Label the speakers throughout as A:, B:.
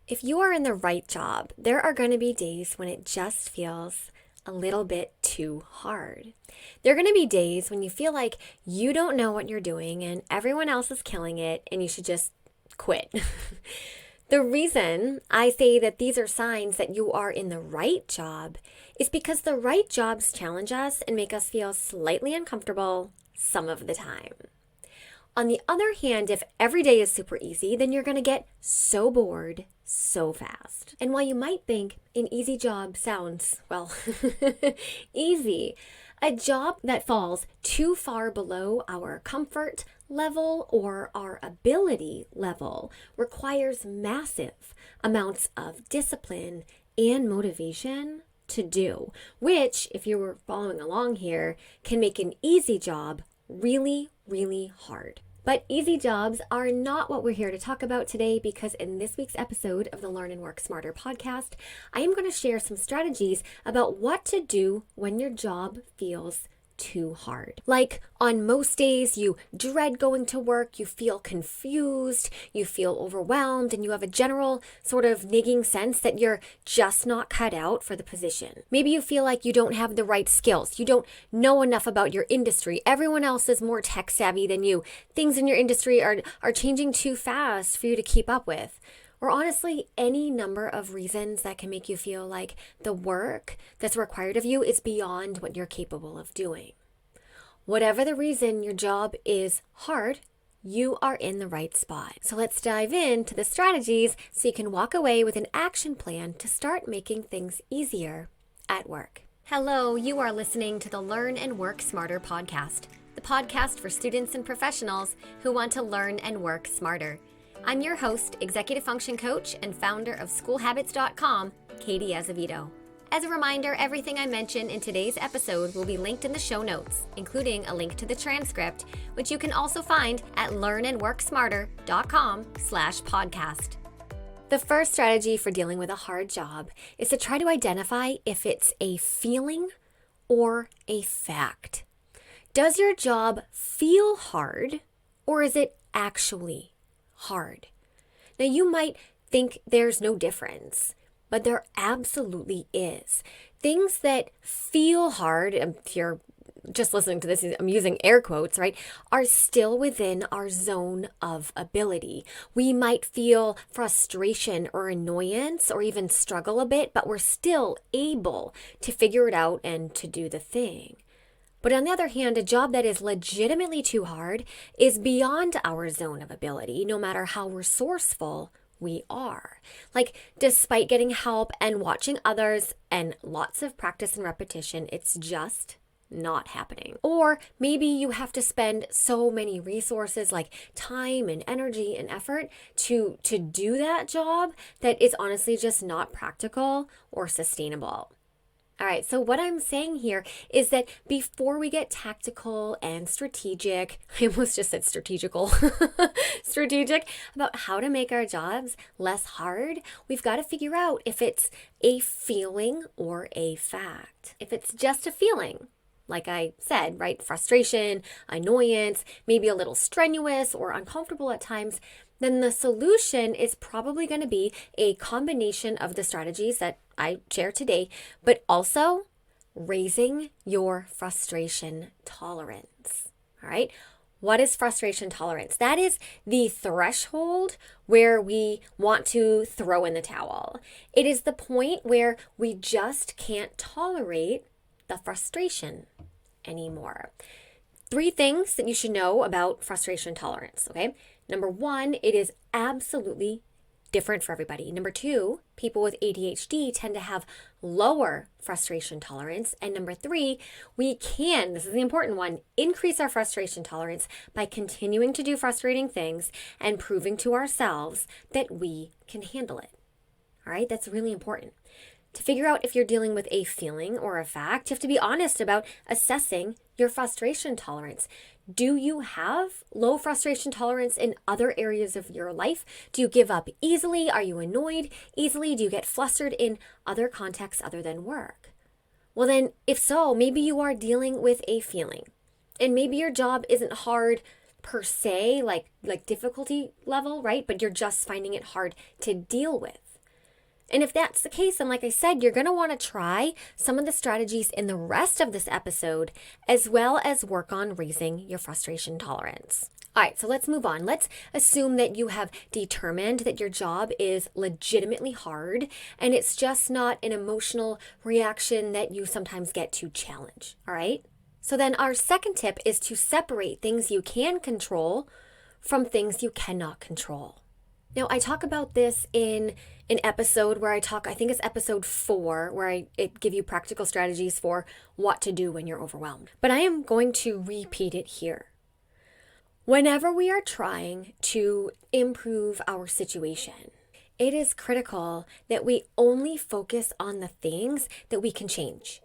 A: If you are in the right job, there are going to be days when it just feels a little bit too hard. There are going to be days when you feel like you don't know what you're doing and everyone else is killing it and you should just quit. The reason I say that these are signs that you are in the right job is because the right jobs challenge us and make us feel slightly uncomfortable some of the time. On the other hand, if every day is super easy, then you're going to get so bored so fast. And while you might think an easy job sounds, well, easy, a job that falls too far below our comfort level or our ability level requires massive amounts of discipline and motivation to do, which, if you were following along here, can make an easy job really, really hard. But easy jobs are not what we're here to talk about today, because in this week's episode of the Learn and Work Smarter podcast, I am going to share some strategies about what to do when your job feels too hard. Like on most days, you dread going to work, you feel confused, you feel overwhelmed, and you have a general sort of nigging sense that you're just not cut out for the position. Maybe you feel like you don't have the right skills, you don't know enough about your industry, everyone else is more tech savvy than you, things in your industry are changing too fast for you to keep up with. Or honestly, any number of reasons that can make you feel like the work that's required of you is beyond what you're capable of doing. Whatever the reason your job is hard, you are in the right spot. So let's dive into the strategies so you can walk away with an action plan to start making things easier at work. Hello, you are listening to the Learn and Work Smarter podcast, the podcast for students and professionals who want to learn and work smarter. I'm your host, executive function coach, and founder of schoolhabits.com, Katie Azevedo. As a reminder, everything I mention in today's episode will be linked in the show notes, including a link to the transcript, which you can also find at learnandworksmarter.com/podcast. The first strategy for dealing with a hard job is to try to identify if it's a feeling or a fact. Does your job feel hard, or is it actually hard? Now, you might think there's no difference, but there absolutely is. Things that feel hard, if you're just listening to this, I'm using air quotes, right, are still within our zone of ability. We might feel frustration or annoyance or even struggle a bit, but we're still able to figure it out and to do the thing. But on the other hand, a job that is legitimately too hard is beyond our zone of ability, no matter how resourceful we are. Like, despite getting help and watching others and lots of practice and repetition, it's just not happening. Or maybe you have to spend so many resources like time and energy and effort to do that job that it's honestly just not practical or sustainable. All right, so what I'm saying here is that before we get tactical and strategic, I almost just said strategical, strategic about how to make our jobs less hard, we've got to figure out if it's a feeling or a fact. If it's just a feeling, like I said, right, frustration, annoyance, maybe a little strenuous or uncomfortable at times, then the solution is probably going to be a combination of the strategies that I share today, but also raising your frustration tolerance. All right. What is frustration tolerance? That is the threshold where we want to throw in the towel. It is the point where we just can't tolerate the frustration anymore. 3 things that you should know about frustration tolerance, okay? Number 1, it is absolutely different for everybody. Number 2, people with ADHD tend to have lower frustration tolerance. And number 3, we can, this is the important one, increase our frustration tolerance by continuing to do frustrating things and proving to ourselves that we can handle it. All right, that's really important. To figure out if you're dealing with a feeling or a fact, you have to be honest about assessing your frustration tolerance. Do you have low frustration tolerance in other areas of your life? Do you give up easily? Are you annoyed easily? Do you get flustered in other contexts other than work? Well then, if so, maybe you are dealing with a feeling. And maybe your job isn't hard per se, like difficulty level, right? But you're just finding it hard to deal with. And if that's the case, then like I said, you're going to want to try some of the strategies in the rest of this episode, as well as work on raising your frustration tolerance. All right, so let's move on. Let's assume that you have determined that your job is legitimately hard and it's just not an emotional reaction that you sometimes get to challenge. All right? So then our second tip is to separate things you can control from things you cannot control. Now, I talk about this in an episode where I think it's episode 4, where I give you practical strategies for what to do when you're overwhelmed. But I am going to repeat it here. Whenever we are trying to improve our situation, it is critical that we only focus on the things that we can change.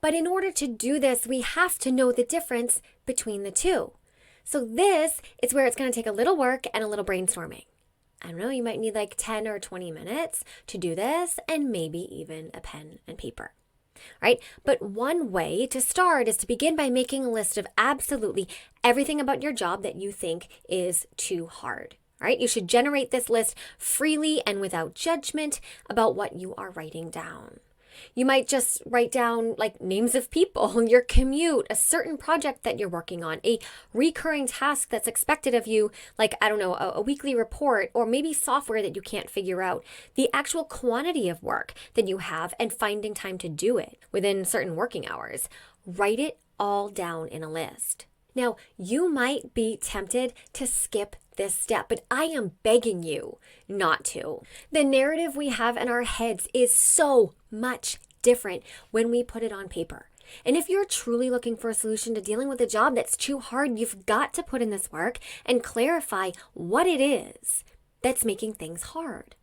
A: But in order to do this, we have to know the difference between the two. So this is where it's going to take a little work and a little brainstorming. I don't know, you might need like 10 or 20 minutes to do this, and maybe even a pen and paper. Right? But one way to start is to begin by making a list of absolutely everything about your job that you think is too hard. Right? You should generate this list freely and without judgment about what you are writing down. You might just write down like names of people, your commute, a certain project that you're working on, a recurring task that's expected of you, like, I don't know, a weekly report, or maybe software that you can't figure out, the actual quantity of work that you have and finding time to do it within certain working hours. Write it all down in a list. Now, you might be tempted to skip this step, but I am begging you not to. The narrative we have in our heads is so much different when we put it on paper. And if you're truly looking for a solution to dealing with a job that's too hard, you've got to put in this work and clarify what it is that's making things hard.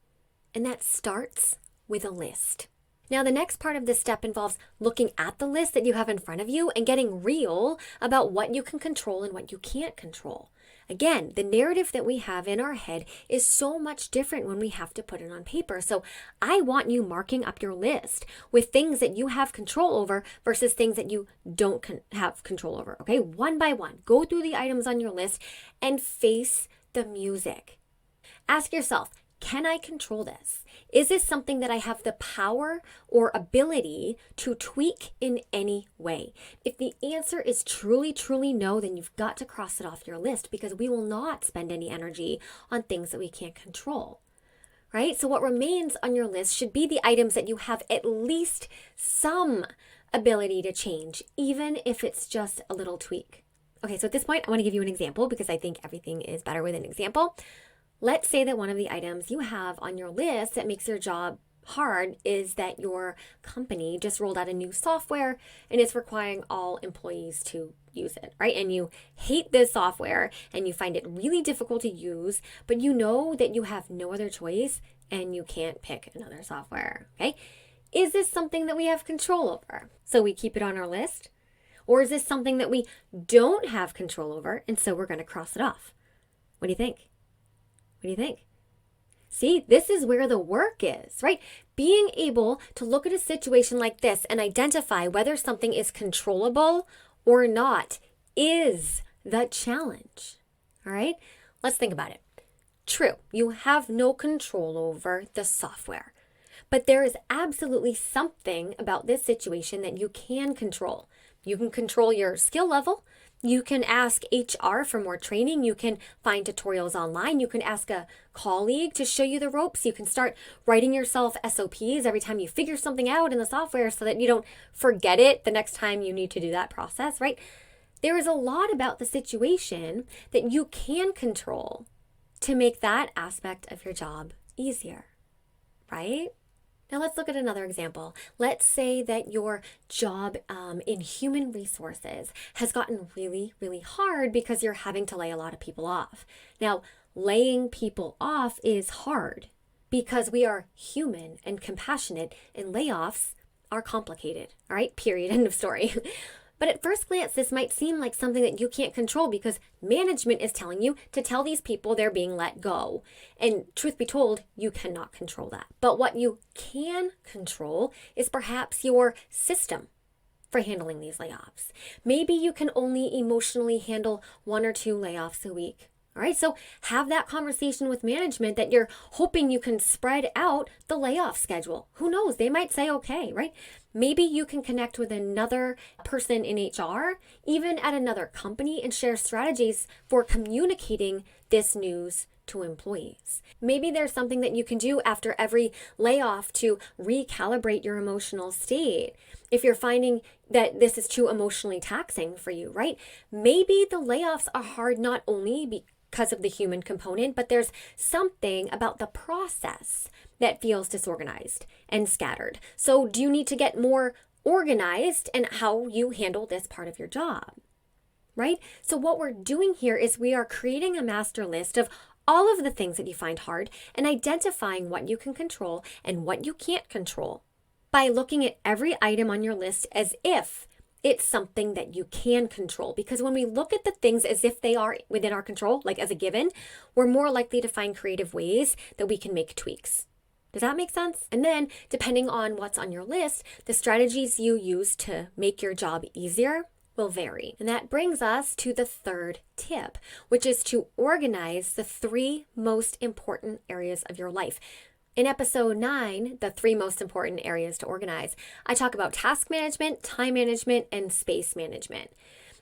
A: And that starts with a list. Now, the next part of this step involves looking at the list that you have in front of you and getting real about what you can control and what you can't control. Again, the narrative that we have in our head is so much different when we have to put it on paper. So I want you marking up your list with things that you have control over versus things that you don't have control over. Okay, one by one, go through the items on your list and face the music. Ask yourself, can I control this? Is this something that I have the power or ability to tweak in any way? If the answer is truly, truly no, then you've got to cross it off your list, because we will not spend any energy on things that we can't control, right? So what remains on your list should be the items that you have at least some ability to change, even if it's just a little tweak. Okay, so at this point, I want to give you an example because I think everything is better with an example. Let's say that one of the items you have on your list that makes your job hard is that your company just rolled out a new software and it's requiring all employees to use it, right? And you hate this software and you find it really difficult to use, but you know that you have no other choice and you can't pick another software, okay? Is this something that we have control over? So we keep it on our list? Or is this something that we don't have control over and so we're going to cross it off? What do you think? What do you think? See, this is where the work is, right? Being able to look at a situation like this and identify whether something is controllable or not is the challenge, all right? Let's think about it. True, you have no control over the software, but there is absolutely something about this situation that you can control. You can control your skill level. You can ask HR for more training. You can find tutorials online. You can ask a colleague to show you the ropes. You can start writing yourself SOPs every time you figure something out in the software so that you don't forget it the next time you need to do that process, right? There is a lot about the situation that you can control to make that aspect of your job easier, right? Now let's look at another example. Let's say that your job in human resources has gotten really, really hard because you're having to lay a lot of people off. Now, laying people off is hard because we are human and compassionate, and layoffs are complicated, all right? Period. End of story. But at first glance, this might seem like something that you can't control because management is telling you to tell these people they're being let go. And truth be told, you cannot control that. But what you can control is perhaps your system for handling these layoffs. Maybe you can only emotionally handle 1 or 2 layoffs a week. All right, so have that conversation with management that you're hoping you can spread out the layoff schedule. Who knows? They might say okay, right? Maybe you can connect with another person in HR, even at another company, and share strategies for communicating this news to employees. Maybe there's something that you can do after every layoff to recalibrate your emotional state. If you're finding that this is too emotionally taxing for you, right? Maybe the layoffs are hard not only because of the human component, but there's something about the process that feels disorganized and scattered. So do you need to get more organized in how you handle this part of your job? Right? So what we're doing here is we are creating a master list of all of the things that you find hard and identifying what you can control and what you can't control by looking at every item on your list as if it's something that you can control. Because when we look at the things as if they are within our control, like as a given, we're more likely to find creative ways that we can make tweaks. Does that make sense? And then, depending on what's on your list, the strategies you use to make your job easier will vary. And that brings us to the third tip, which is to organize the 3 most important areas of your life. In episode 9, the 3 most important areas to organize, I talk about task management, time management, and space management.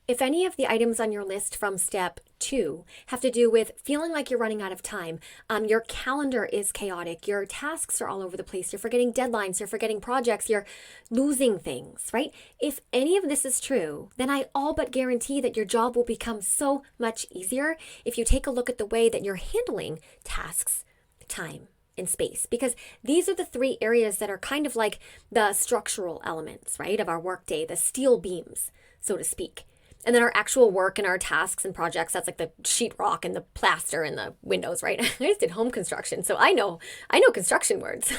A: If any of the items on your list from step 2 have to do with feeling like you're running out of time, your calendar is chaotic, your tasks are all over the place, you're forgetting deadlines, you're forgetting projects, you're losing things, right? If any of this is true, then I all but guarantee that your job will become so much easier if you take a look at the way that you're handling tasks, time, and space, because these are the 3 areas that are kind of like the structural elements, right, of our workday, the steel beams, so to speak. And then our actual work and our tasks and projects, that's like the sheetrock and the plaster and the windows, right? I just did home construction, so I know construction words.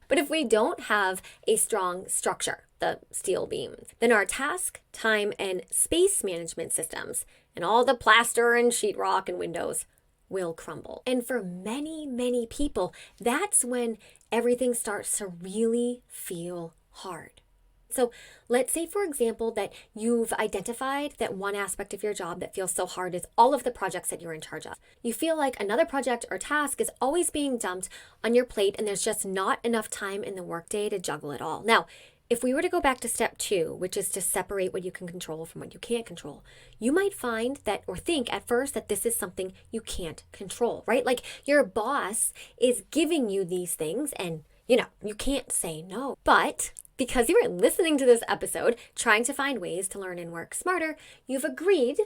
A: But if we don't have a strong structure, the steel beam, then our task, time, and space management systems and all the plaster and sheetrock and windows will crumble. And for many, many people, that's when everything starts to really feel hard. So let's say, for example, that you've identified that one aspect of your job that feels so hard is all of the projects that you're in charge of. You feel like another project or task is always being dumped on your plate and there's just not enough time in the workday to juggle it all. Now, if we were to go back to step 2, which is to separate what you can control from what you can't control, you might find that or think at first that this is something you can't control, right? Like your boss is giving you these things and, you can't say no. But because you were listening to this episode, trying to find ways to learn and work smarter, you've agreed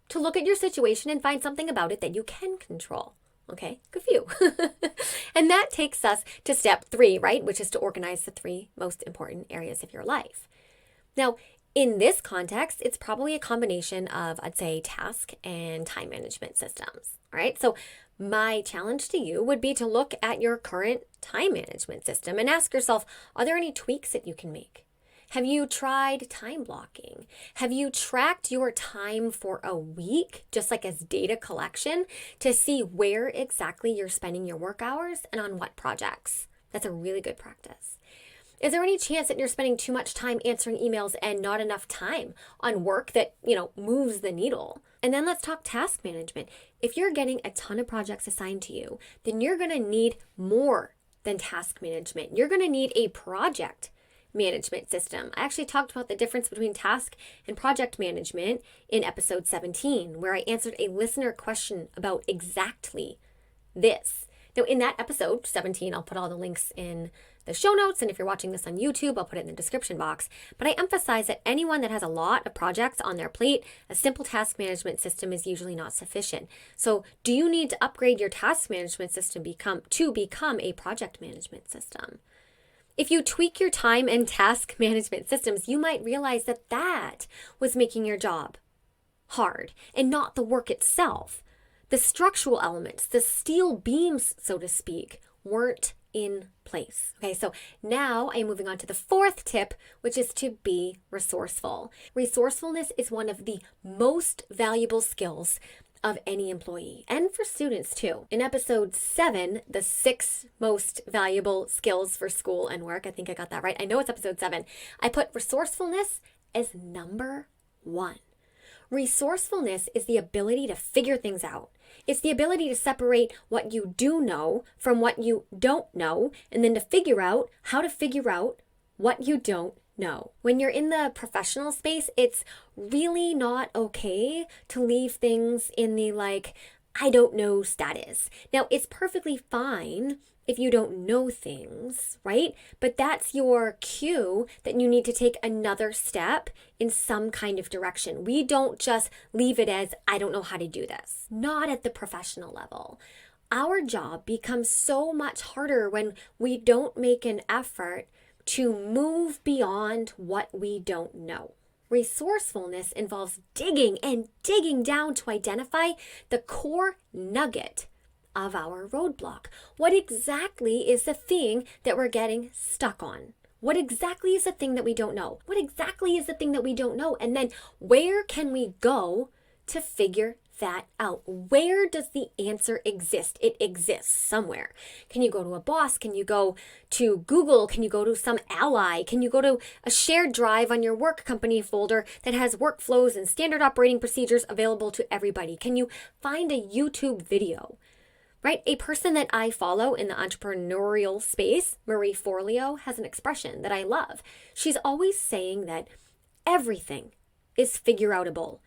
A: to look at your situation and find something about it that you can control. Okay, good for you. And that takes us to step 3, right? Which is to organize the 3 most important areas of your life. Now, in this context, it's probably a combination of, I'd say, task and time management systems. All right, so my challenge to you would be to look at your current time management system and ask yourself, are there any tweaks that you can make? Have you tried time blocking? Have you tracked your time for a week, just like as data collection, to see where exactly you're spending your work hours and on what projects? That's a really good practice. Is there any chance that you're spending too much time answering emails and not enough time on work that, moves the needle? And then let's talk task management. If you're getting a ton of projects assigned to you, then you're going to need more than task management. You're going to need a project management system. I actually talked about the difference between task and project management in episode 17, where I answered a listener question about exactly this. Now, in that episode 17, I'll put all the links in the show notes, and if you're watching this on YouTube, I'll put it in the description box. But I emphasize that anyone that has a lot of projects on their plate, a simple task management system is usually not sufficient. So do you need to upgrade your task management system to become a project management system? If you tweak your time and task management systems, you might realize that that was making your job hard and not the work itself. The structural elements, the steel beams, so to speak, weren't in place. Okay, so now I'm moving on to the 4th tip, which is to be resourceful. Resourcefulness is one of the most valuable skills of any employee and for students too. In episode 7, the 6 most valuable skills for school and work, I think I got that right. I know it's episode 7. I put resourcefulness as number 1. Resourcefulness is the ability to figure things out It's the ability to separate what you do know from what you don't know, and then to figure out how to figure out what you don't know. When you're in the professional space, it's really not okay to leave things in the I don't know status. Now, it's perfectly fine if you don't know things, right? But that's your cue that you need to take another step in some kind of direction. We don't just leave it as, I don't know how to do this. Not at the professional level. Our job becomes so much harder when we don't make an effort to move beyond what we don't know. Resourcefulness involves digging and digging down to identify the core nugget of our roadblock. What exactly is the thing that we're getting stuck on? What exactly is the thing that we don't know? What exactly is the thing that we don't know? And then where can we go to figure that out? Where does the answer exist? It exists somewhere. Can you go to a boss? Can you go to Google? Can you go to some ally? Can you go to a shared drive on your work company folder that has workflows and standard operating procedures available to everybody? Can you find a YouTube video? Right? A person that I follow in the entrepreneurial space, Marie Forleo, has an expression that I love. She's always saying that everything is figure-outable.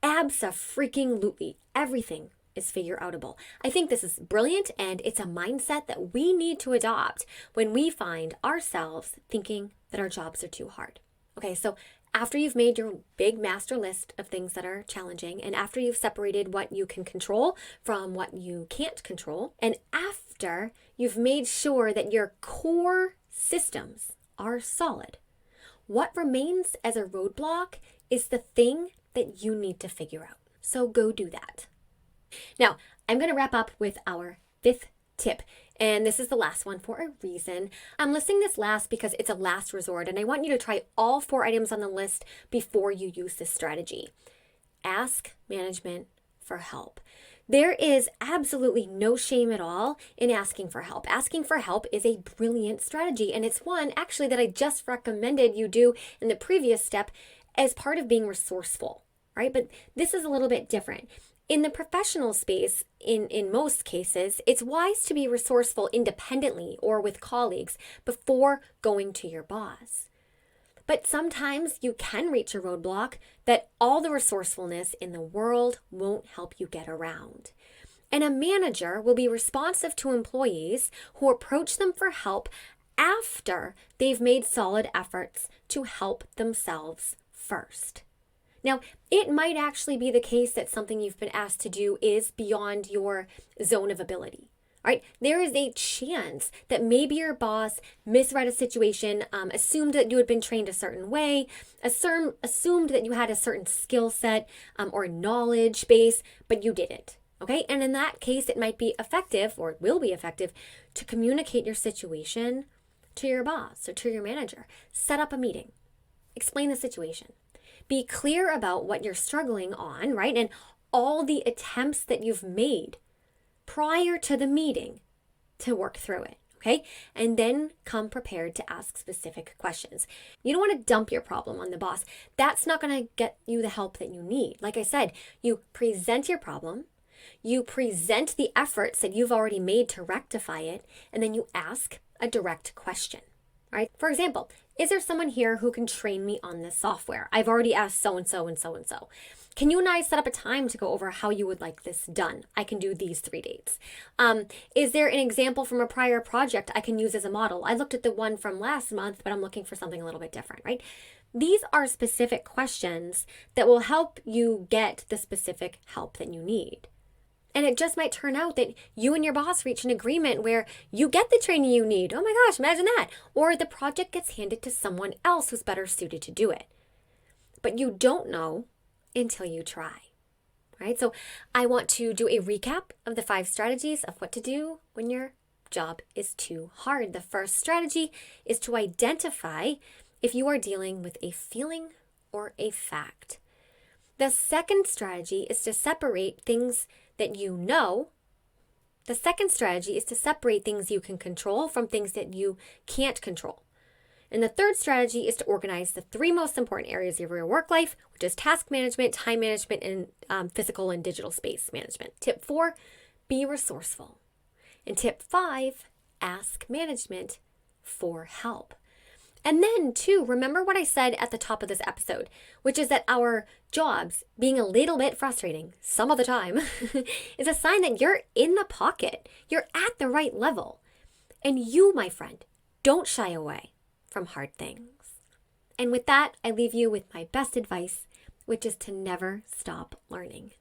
A: Abso-freaking-lutely. Everything is figure-outable. I think this is brilliant, and it's a mindset that we need to adopt when we find ourselves thinking that our jobs are too hard. Okay, so after you've made your big master list of things that are challenging, and after you've separated what you can control from what you can't control, and after you've made sure that your core systems are solid, what remains as a roadblock is the thing that you need to figure out. So go do that. Now, I'm going to wrap up with our 5th tip. And this is the last one for a reason. I'm listing this last because it's a last resort, and I want you to try all 4 items on the list before you use this strategy. Ask management for help. There is absolutely no shame at all in asking for help. Asking for help is a brilliant strategy, and it's one actually that I just recommended you do in the previous step as part of being resourceful, right? But this is a little bit different. In the professional space, in most cases, it's wise to be resourceful independently or with colleagues before going to your boss. But sometimes you can reach a roadblock that all the resourcefulness in the world won't help you get around. And a manager will be responsive to employees who approach them for help after they've made solid efforts to help themselves first. Now, it might actually be the case that something you've been asked to do is beyond your zone of ability, right? There is a chance that maybe your boss misread a situation, assumed that you had been trained a certain way, assumed that you had a certain skill set or knowledge base, but you didn't, okay? And in that case, it might be effective, or it will be effective, to communicate your situation to your boss or to your manager. Set up a meeting. Explain the situation. Be clear about what you're struggling on, right? And all the attempts that you've made prior to the meeting to work through it, okay? And then come prepared to ask specific questions. You don't want to dump your problem on the boss. That's not going to get you the help that you need. Like I said, you present your problem, you present the efforts that you've already made to rectify it, and then you ask a direct question, right? For example, is there someone here who can train me on this software? I've already asked so-and-so and so-and-so. Can you and I set up a time to go over how you would like this done? I can do these 3 dates. Is there an example from a prior project I can use as a model? I looked at the one from last month, but I'm looking for something a little bit different, right? These are specific questions that will help you get the specific help that you need. And it just might turn out that you and your boss reach an agreement where you get the training you need. Oh my gosh, imagine that. Or the project gets handed to someone else who's better suited to do it. But you don't know until you try, right? So I want to do a recap of the 5 strategies of what to do when your job is too hard. The first strategy is to identify if you are dealing with a feeling or a fact. The second strategy is to separate things that you know. The second strategy is to separate things you can control from things that you can't control. And the third strategy is to organize the three most important areas of your work life, which is task management, time management, and physical and digital space management. Tip 4, be resourceful. And tip 5, ask management for help. And then, too, remember what I said at the top of this episode, which is that our jobs being a little bit frustrating some of the time is a sign that you're in the pocket. You're at the right level. And you, my friend, don't shy away from hard things. And with that, I leave you with my best advice, which is to never stop learning.